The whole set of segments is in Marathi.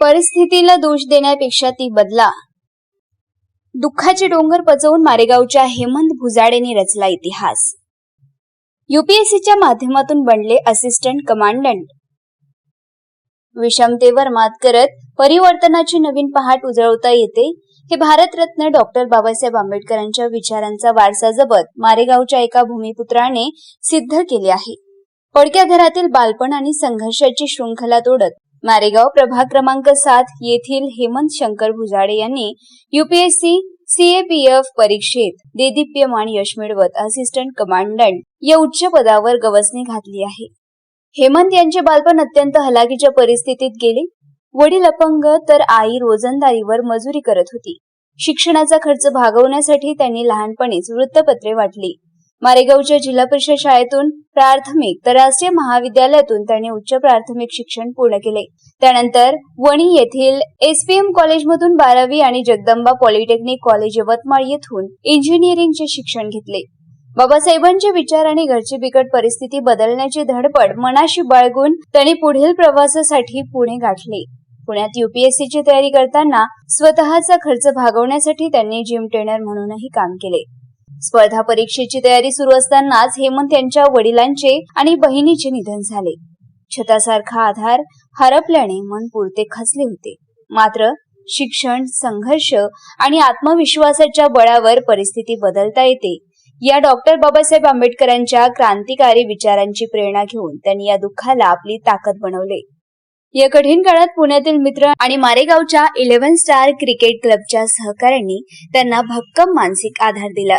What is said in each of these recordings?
परिस्थितीला दोष देण्यापेक्षा ती बदला. दुःखाचे डोंगर पचवून मारेगावच्या हेमंत भुजाडेने रचला इतिहास. यूपीएससीच्या माध्यमातून बनले असिस्टंट कमांडंट. विषमतेवर मात करत परिवर्तनाची नवीन पहाट उजळवता येते, हे भारतरत्न डॉक्टर बाबासाहेब आंबेडकरांच्या विचारांचा वारसा जपत मारेगावच्या एका भूमिपुत्राने सिद्ध केले आहे. पडक्या घरातील बालपण आणि संघर्षाची शृंखला तोडत मारेगाव प्रभाग क्रमांक 7 येथील हेमंत शंकर भुजाडे यांनी यूपीएससी सीएपीएफ परीक्षेत देदीप्यमान यश मिळवत असिस्टंट कमांडंट या उच्च पदावर गवसणी घातली आहे. हेमंत यांचे बालपण अत्यंत हलाखीच्या परिस्थितीत गेले. वडील अपंग तर आई रोजंदारीवर मजुरी करत होती. शिक्षणाचा खर्च भागवण्यासाठी त्यांनी लहानपणीच वृत्तपत्रे वाटली. मारेगावच्या जिल्हा परिषद शाळेतून प्राथमिक तर राष्ट्रीय महाविद्यालयातून त्यांनी उच्च प्राथमिक शिक्षण पूर्ण केले. त्यानंतर वणी येथील एसपीएम कॉलेजमधून 12वी आणि जगदंबा पॉलिटेक्निक कॉलेज यवतमाळ येथून इंजिनिअरिंगचे शिक्षण घेतले. बाबासाहेबांचे विचार आणि घरची बिकट परिस्थिती बदलण्याची धडपड मनाशी बाळगून त्यांनी पुढील प्रवासासाठी पुणे गाठले. पुण्यात यूपीएससीची तयारी करताना स्वतःचा खर्च भागवण्यासाठी त्यांनी जिम ट्रेनर म्हणूनही काम केले. स्पर्धा परीक्षेची तयारी सुरू असतानाच हेमंत यांच्या वडिलांचे आणि बहिणीचे निधन झाले. छतासारखा आधार हरपल्याने मन पुरते खचले होते. मात्र शिक्षण, संघर्ष आणि आत्मविश्वासाच्या बळावर परिस्थिती बदलता येते, या डॉक्टर बाबासाहेब आंबेडकरांच्या क्रांतिकारी विचारांची प्रेरणा घेऊन त्यांनी या दुःखाला आपली ताकद बनवले. या कठीण काळात पुण्यातील मित्र आणि मारेगावच्या 11 स्टार क्रिकेट क्लबच्या सहकाऱ्यांनी त्यांना भक्कम मानसिक आधार दिला.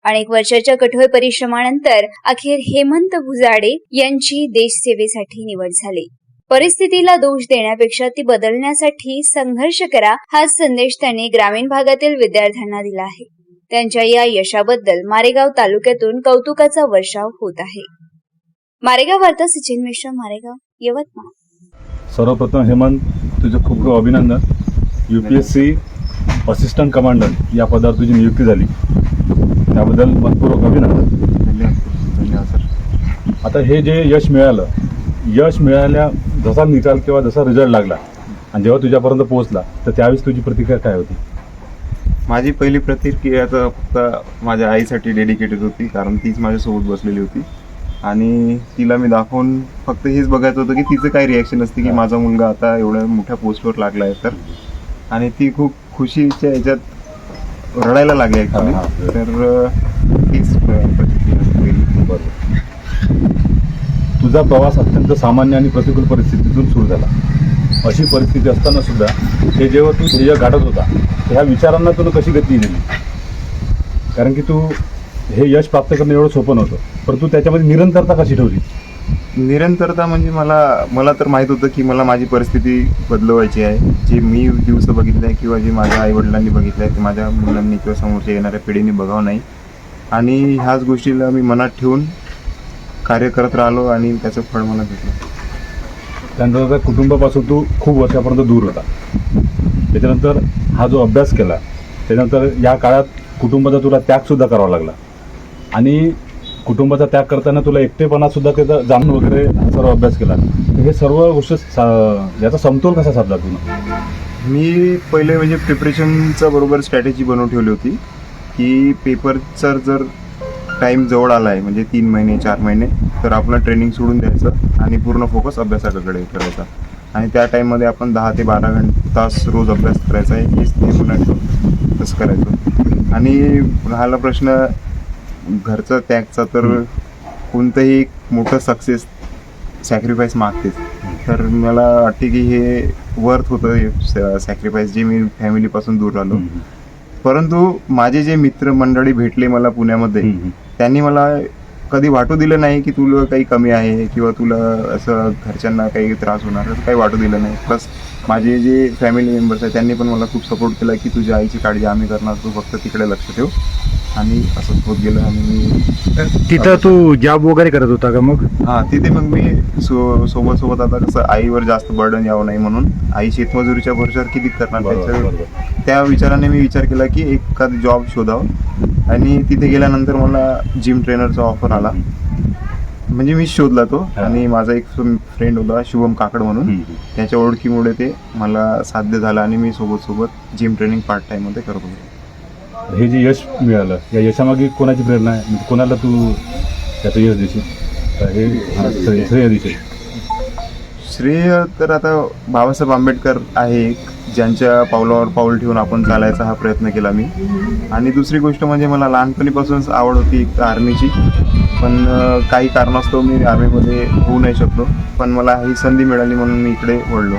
अनेक वर्षाच्या कठोर परिश्रमानंतर अखेर हेमंत भुजाडे यांची देशसेवेसाठी निवड झाली. परिस्थितीला दोष देण्यापेक्षा ती बदलण्यासाठी संघर्ष करा, हा संदेश त्यांनी ग्रामीण भागातील विद्यार्थ्यांना दिला आहे. त्यांच्या या यशाबद्दल मारेगाव तालुक्यातून कौतुकाचा वर्षाव होत आहे. मारेगाव वार्ता सचिन मिश्रा, मारेगाव, यवतमाळ. सर्वप्रथम हेमंत, तुझे खूप खूप अभिनंदन. यूपीएससी असिस्टंट कमांडंट या पदावर तुझी नियुक्ती झाली, त्याबद्दल मनपूर्वक अभिनंदन. धन्यवाद सर. आता हे जे यश मिळाल्या जसा निकाल किंवा जसा रिझल्ट लागला आणि जेव्हा तुझ्यापर्यंत पोहोचला, तर त्यावेळेस तुझी प्रतिक्रिया काय होती? माझी पहिली प्रतिक्रिया तर फक्त माझ्या आईसाठी डेडिकेटेड होती, कारण तीच माझ्यासोबत बसलेली होती आणि तिला मी दाखवून फक्त हेच बघायचं होतं की तिचं काय रिॲक्शन असते की माझा मुलगा आता एवढ्या मोठ्या पोस्टवर लागला आहे तर. आणि ती खूप खुशीच्या ह्याच्यात रडायला लागली ॲक्च्युली. तर तीच प्रतिक्रिया. बरोबर. तुझा प्रवास अत्यंत सामान्य आणि प्रतिकूल परिस्थितीतून सुरू झाला. अशी परिस्थिती असताना सुद्धा हे जेव्हा तू ध्येय गाठत होता, ह्या विचारांना तुला कशी गती दिली? कारण की तू हे यश प्राप्त करणं एवढं सोपं नव्हतं, परंतु त्याच्यामध्ये निरंतरता कशी ठेवली? निरंतरता म्हणजे मला तर माहीत होतं की मला माझी परिस्थिती बदलवायची आहे. जे मी दिवस बघितले आहे किंवा जे माझ्या आईवडिलांनी बघितलं आहे ते माझ्या मुलांनी किंवा समोरच्या येणाऱ्या पिढीने बघावं नाही. आणि ह्याच गोष्टीला मी मनात ठेवून कार्य करत राहिलो आणि त्याचं फळ मला भेटलं. त्यानंतर कुटुंबापासून तू खूप वर्षापर्यंत दूर होता. त्याच्यानंतर हा जो अभ्यास केला, त्यानंतर या काळात कुटुंबाचा तुला त्यागसुद्धा करावा लागला आणि कुटुंबाचा त्याग करताना तुला एकटेपणा सुद्धा त्याचा जाणून वगैरे सर्व अभ्यास केला. हे सर्व गोष्टी याचा समतोल कसा साधला तुला? मी पहिले म्हणजे प्रिपरेशनचा बरोबर स्ट्रॅटेजी बनवून ठेवली होती की पेपरचा जर टाईम जवळ आला आहे म्हणजे 3 महिने 4 महिने, तर आपलं ट्रेनिंग सोडून द्यायचं आणि पूर्ण फोकस अभ्यासाकडे करायचा. आणि त्या टाईममध्ये आपण 10 ते 12 तास रोज अभ्यास करायचा आहे, हेच ते मनात तसं करायचं. आणि राहिला प्रश्न घरचा त्यागचा, तर कोणतंही मोठं सक्सेस सॅक्रिफाईस मागतेच. तर मला वाटते की हे वर्थ होतं सॅक्रिफाईस, जे मी फॅमिलीपासून दूर राहिलो. परंतु माझे जे मित्रमंडळी भेटले मला पुण्यामध्ये, त्यांनी मला कधी वाटू दिलं नाही की तुला काही कमी आहे किंवा तुला असं घरच्यांना काही त्रास होणार, असं काही वाटू दिलं नाही. प्लस माझे जे फॅमिली मेंबर्स आहेत त्यांनी पण मला खूप सपोर्ट केला की तुझ्या आईची काळजी आम्ही करणार, तू फक्त तिकडे लक्ष ठेव. आणि असंच होत गेलं. आणि मी तिथं तू जॉब वगैरे करत होता का मग? हां, तिथे मग मी सोबत आता कसं आईवर जास्त बर्डन यावं नाही म्हणून, आई शेतमजुरीच्या भरोश्यावर किती करणार, त्या विचाराने मी विचार केला की एखादी जॉब शोधावं. आणि तिथे गेल्यानंतर मला जिम ट्रेनरचा ऑफर आला. म्हणजे मी शोधला तो हा. आणि माझा एक फ्रेंड होता शुभम काकड म्हणून, त्याच्या ओळखीमुळे ते मला साध्य झालं आणि मी सोबत जिम ट्रेनिंग पार्ट टाइम मध्ये करत होतो. हे जे यश मिळालं या यशामागे कोणाची प्रेरणा आहे, म्हणजे कोणाला तू त्याचं यश देशील, हे श्रेय देशील? श्रेय तर आता बाबासाहेब आंबेडकर आहे एक, ज्यांच्या पावलावर पाऊल ठेवून आपण चालायचा हा प्रयत्न केला मी. आणि दुसरी गोष्ट म्हणजे मला लहानपणीपासूनच आवड होती एक आर्मीची, पण काही कारणास्तव मी आर्मीमध्ये होऊ नाही शकलो, पण मला ही संधी मिळाली म्हणून मी इकडे वळलो.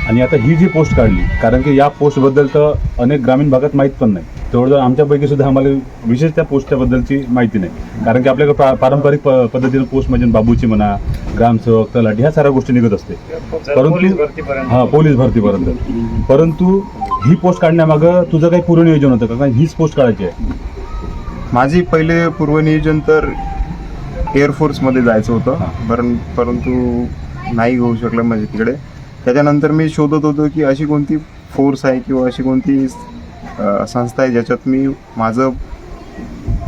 आणि आता ही जी पोस्ट काढली, कारण की या पोस्टबद्दल तर अनेक ग्रामीण भागात माहीत पण नाही, तेवढं आमच्यापैकी सुद्धा आम्हाला विशेष त्या पोस्टच्याबद्दलची माहिती नाही. कारण की आपल्याकडे पारंपरिक पद्धतीनं पोस्ट म्हणजे बाबूची म्हणा, ग्रामसेवक, तलाठी ह्या साऱ्या गोष्टी निघत असते, परंतु हां पोलीस भरतीपर्यंत. परंतु ही पोस्ट काढण्यामागं तुझं काही पूर्वनियोजन होतं का? कारण हीच पोस्ट काढायची आहे. माझी पहिले पूर्वनियोजन तर एअरफोर्समध्ये जायचं होतं, परंतु नाही होऊ शकलं म्हणजे तिकडे. त्याच्यानंतर मी शोधत होतो की अशी कोणती फोर्स आहे किंवा अशी कोणती संस्था आहे ज्याच्यात मी माझं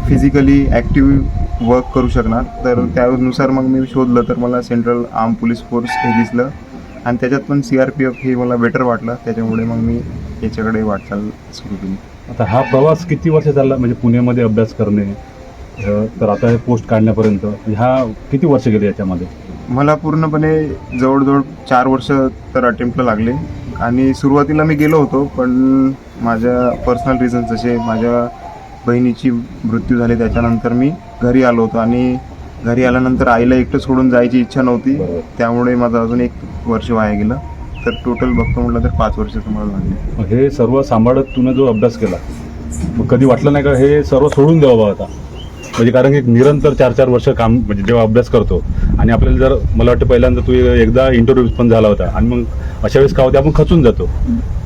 फिजिकली ॲक्टिव्ह वर्क करू शकणार. तर त्यानुसार मग मी शोधलं, तर मला सेंट्रल आर्म पोलीस फोर्स हे दिसलं आणि त्याच्यात पण CRPF हे मला बेटर वाटलं. त्याच्यामुळे मग मी याच्याकडे वाटचाल सुरू केली. आता हा प्रवास किती वर्ष चालला, म्हणजे पुण्यामध्ये अभ्यास करणे तर आता हे पोस्ट काढण्यापर्यंत ह्या किती वर्ष गेले याच्यामध्ये? मला पूर्णपणे जवळजवळ 4 वर्ष तर अटेम्प्टला लागले. आणि सुरुवातीला मी गेलो होतो, पण माझ्या पर्सनल रिझन्स जसे माझ्या बहिणीची मृत्यू झाली त्याच्यानंतर मी घरी आलो होतो. आणि घरी आल्यानंतर आईला एकटं सोडून जायची इच्छा नव्हती, त्यामुळे माझं अजून 1 वर्ष वाया गेलं. तर टोटल बघतो म्हटलं तर 5 वर्ष तुम्हाला लागले. मग हे सर्व सांभाळत तुनं जो अभ्यास केला, मग कधी वाटलं नाही का हे सर्व सोडून द्यावं बा आता? म्हणजे कारण की निरंतर 4-4 वर्ष काम, म्हणजे जेव्हा अभ्यास करतो आणि आपल्याला जर, मला वाटतं पहिल्यांदा तू एकदा इंटरव्ह्यू पण झाला होता आणि मग अशा वेळेस काय होते आपण खचून जातो.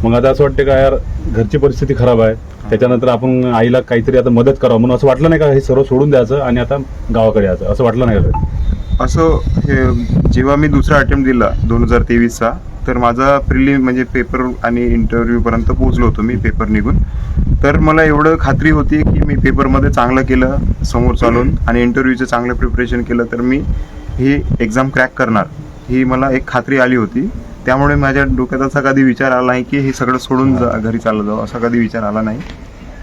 मग आता असं वाटतं का यार घरची परिस्थिती खराब आहे, त्याच्यानंतर आपण आईला काहीतरी आता मदत करावं, म्हणून असं वाटलं नाही का हे सर्व सोडून द्यायचं आणि आता गावाकडे यायचं, असं वाटलं नाही का? असं हे जेव्हा मी दुसरा अटेम्प्ट दिला 2023चा, तर माझा प्रिलिम म्हणजे पेपर आणि इंटरव्ह्यूपर्यंत पोहोचलो होतो मी पेपर निघून. तर मला एवढं खात्री होती की मी पेपरमध्ये चांगलं केलं समोर चालून आणि इंटरव्ह्यूचं चांगलं प्रिपरेशन केलं तर मी ही एक्झाम क्रॅक करणार, ही मला एक खात्री आली होती. त्यामुळे माझ्या डोक्यात असा कधी विचार आला नाही की हे सगळं सोडून घरी चाललं जावं, असा कधी विचार आला नाही.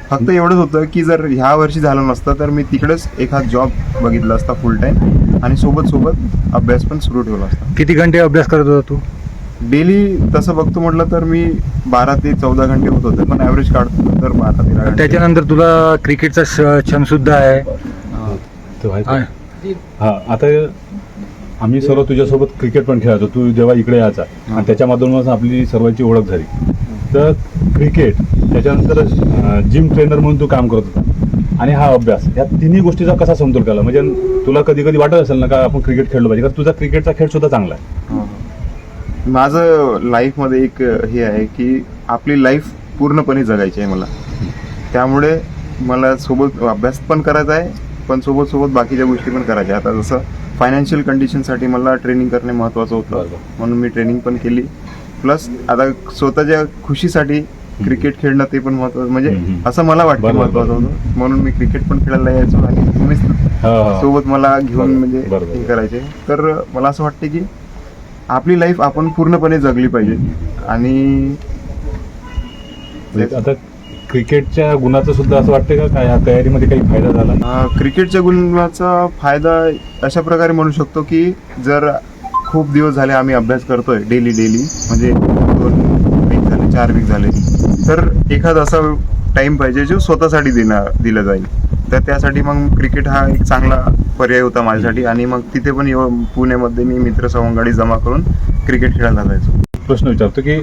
फक्त एवढंच होतं की जर ह्या वर्षी झालं नसतं तर मी तिकडेच एखाद जॉब बघितला असता फुल टाईम आणि सोबत अभ्यास पण सुरू ठेवला असता. किती घंटे अभ्यास करत होता तू डेली? तसं बघतो म्हटलं तर मी 12 ते 14 घंटे होत होते, पण ॲव्हरेज काढतो तर 12-13 घंटे. त्याच्यानंतर तुला क्रिकेटचा छंद सुद्धा आहे. हा, आता आम्ही सर्व तुझ्यासोबत क्रिकेट पण खेळायचो, तू जेव्हा इकडे यायचा आणि त्याच्या माध्यमातून आपली सर्वांची ओळख झाली. तर क्रिकेट, त्याच्यानंतर जिम ट्रेनर म्हणून तू काम करत होता आणि हा अभ्यास, या तिन्ही गोष्टीचा कसा समतोल केला? म्हणजे तुला कधी कधी वाटत असेल ना का आपण क्रिकेट खेळलो पाहिजे, कारण तुझा क्रिकेटचा खेळ सुद्धा चांगला आहे. माझं लाईफमध्ये एक हे आहे की आपली लाईफ पूर्णपणे जगायची आहे मला. त्यामुळे मला सोबत अभ्यास पण करायचा आहे, पण सोबत बाकीच्या गोष्टी पण करायच्या. आता जसं फायनान्शियल कंडिशनसाठी मला ट्रेनिंग करणे महत्त्वाचं होतं, म्हणून मी ट्रेनिंग पण केली. प्लस आता स्वतःच्या खुशीसाठी क्रिकेट खेळणं ते पण महत्त्वाचं, म्हणजे असं मला वाटतं महत्त्वाचं होतं, म्हणून मी क्रिकेट पण खेळायला यायचो आणि तुम्हीच सोबत मला घेऊन म्हणजे हे करायचे. तर मला असं वाटतं की आपली लाईफ आपण पूर्णपणे जगली पाहिजे. आणि आता क्रिकेटच्या गुणाचं सुद्धा असं वाटतं का काय या तयारीमध्ये काही फायदा झाला? क्रिकेटच्या गुणाचा फायदा अशा प्रकारे म्हणू शकतो की जर खूप दिवस झाले आम्ही अभ्यास करतोय डेली म्हणजे 2 वीक झाले, 4 वीक झाले, तर एखादा असा टाइम पाहिजे जो स्वतःसाठी दिला जाईल. तर त्यासाठी मग क्रिकेट हा एक चांगला पर्याय होता माझ्यासाठी. आणि मग तिथे पण पुण्यामध्ये मी मित्र सवंगाडी जमा करून क्रिकेट खेळायला जायचो. प्रश्न विचारतो की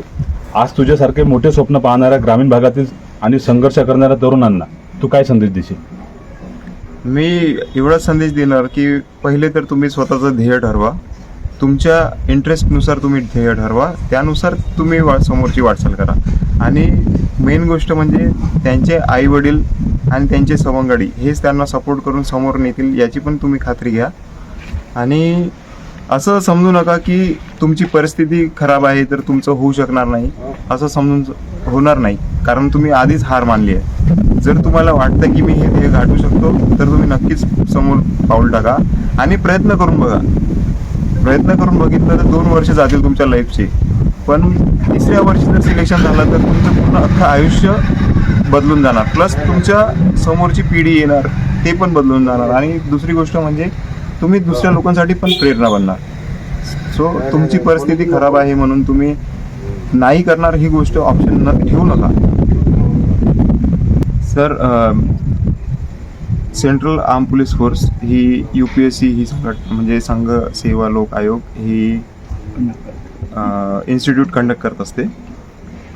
आज तुझ्यासारखे मोठे स्वप्न पाहणाऱ्या ग्रामीण भागातील आणि संघर्ष करणाऱ्या तरुणांना तू काय संदेश देशील? मी एवढाच संदेश देणार की पहिले तर तुम्ही स्वतःचं ध्येय ठरवा, तुमच्या इंटरेस्टनुसार तुम्ही ध्येय ठरवा, त्यानुसार तुम्ही समोरची वाटचाल करा. आणि मेन गोष्ट म्हणजे त्यांचे आई वडील आणि त्यांचे सवंगडी हेच त्यांना सपोर्ट करून समोर नेतील याची पण तुम्ही खात्री घ्या. आणि असं समजू नका की तुमची परिस्थिती खराब आहे तर तुमचं होऊ शकणार नाही, असं समजून होणार नाही, कारण तुम्ही आधीच हार मानली आहे. जर तुम्हाला वाटतं की मी हे ध्येय गाठू शकतो तर तुम्ही नक्कीच समोर पाऊल टाका आणि प्रयत्न करून बघा. प्रयत्न करून बघितलं तर 2 वर्ष जातील तुमच्या लाईफचे, पण 3ऱ्या वर्षी जर सिलेक्शन झालं तर तुमचं पूर्ण अख्खं आयुष्य बदलून जाणार, प्लस तुमच्या समोरची पिढी येणार ते पण बदलून जाणार. आणि दुसरी गोष्ट म्हणजे तुम्ही दुसऱ्या लोकांसाठी पण प्रेरणा बनणार. सो तुमची परिस्थिती खराब आहे म्हणून तुम्ही नाही करणार ही गोष्ट ऑप्शन घेऊ नका. Sir, central arm police force ही UPSC ही म्हणजे संघ सेवा लोक आयोग ही इन्स्टिट्यूट कंडक्ट करत असते.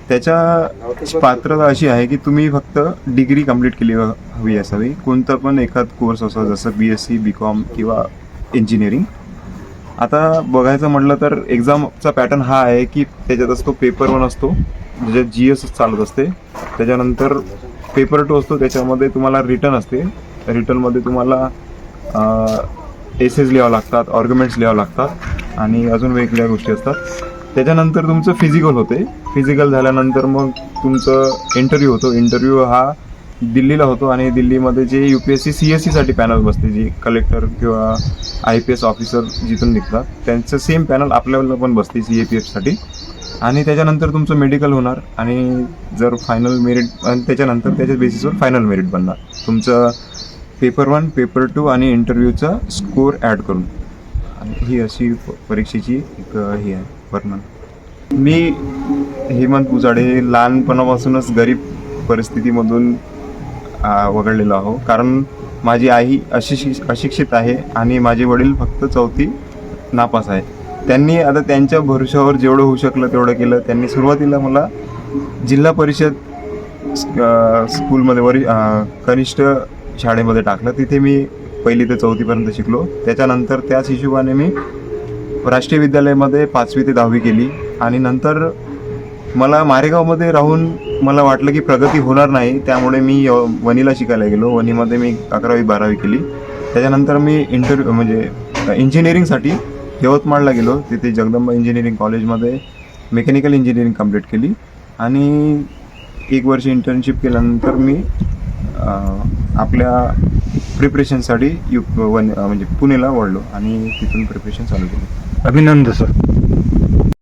त्याच्या पात्रता अशी आहे की तुम्ही फक्त डिग्री कंप्लीट केली हवी असावी. कोणता पण एखाद कोर्स असा जसं BSc BCom किंवा इंजिनिअरिंग. आता बघायचं म्हटलं तर एक्झामचा पॅटर्न हा आहे की त्याच्यात असतो पेपर 1 असतो ज्याच्यात GS चालत असते, त्याच्यानंतर पेपर 2 असतो त्याच्यामध्ये तुम्हाला रिटर्न असते. रिटर्नमध्ये तुम्हाला एसेज लिहावं लागतात, आर्ग्युमेंट्स लिहावं लागतात आणि अजून वेगवेगळ्या गोष्टी असतात. त्याच्यानंतर तुमचं फिजिकल होते. फिजिकल झाल्यानंतर मग तुमचं इंटरव्ह्यू होतो. इंटरव्ह्यू हा दिल्लीला होतो आणि दिल्लीमध्ये जे UPSC CSE साठी पॅनल बसते, जी कलेक्टर किंवा IPS ऑफिसर जिथून निघतात त्यांचं सेम पॅनल आपल्याला पण बसते CAPF साठी. आणि त्याच्यानंतर तुमचं मेडिकल होणार आणि जर फायनल मेरिट आणि त्याच्यानंतर त्याच्या बेसिसवर फायनल मेरिट बनणार तुमचं पेपर 1, पेपर 2 आणि इंटरव्ह्यूचा स्कोअर ॲड करून. आणि ही अशी परीक्षेची एक ही आहे वर्णन. मी हेमंत पुजाडे लहानपणापासूनच गरीब परिस्थितीमधून वगळलेलो आहो, कारण माझी आई अशिक्षित आहे आणि माझे वडील फक्त 4थी नापास आहे. त्यांनी आता त्यांच्या भरोशावर जेवढं होऊ शकलं तेवढं केलं. त्यांनी सुरुवातीला मला जिल्हा परिषद स्कूलमध्ये कनिष्ठ शाळेमध्ये टाकलं. तिथे मी 1ली ते 4थीपर्यंत शिकलो. त्याच्यानंतर त्याच हिशोबाने मी राष्ट्रीय विद्यालयामध्ये 5वी ते 10वी केली आणि नंतर मला मारेगावमध्ये राहून मला वाटलं की प्रगती होणार नाही, त्यामुळे मी वणीला शिकायला गेलो. वणीमध्ये मी 11वी 12वी केली. त्याच्यानंतर मी इंजिनिअरिंगसाठी यवतमाळला गेलो. तिथे जगदंबा इंजिनिअरिंग कॉलेजमध्ये मेकॅनिकल इंजिनिअरिंग कंप्लीट केली आणि 1 वर्ष इंटर्नशिप केल्यानंतर मी आपल्या प्रिपरेशनसाठी म्हणजे पुणेला वळलो आणि तिथून प्रिपरेशन चालू केली. अभिनंदन सर.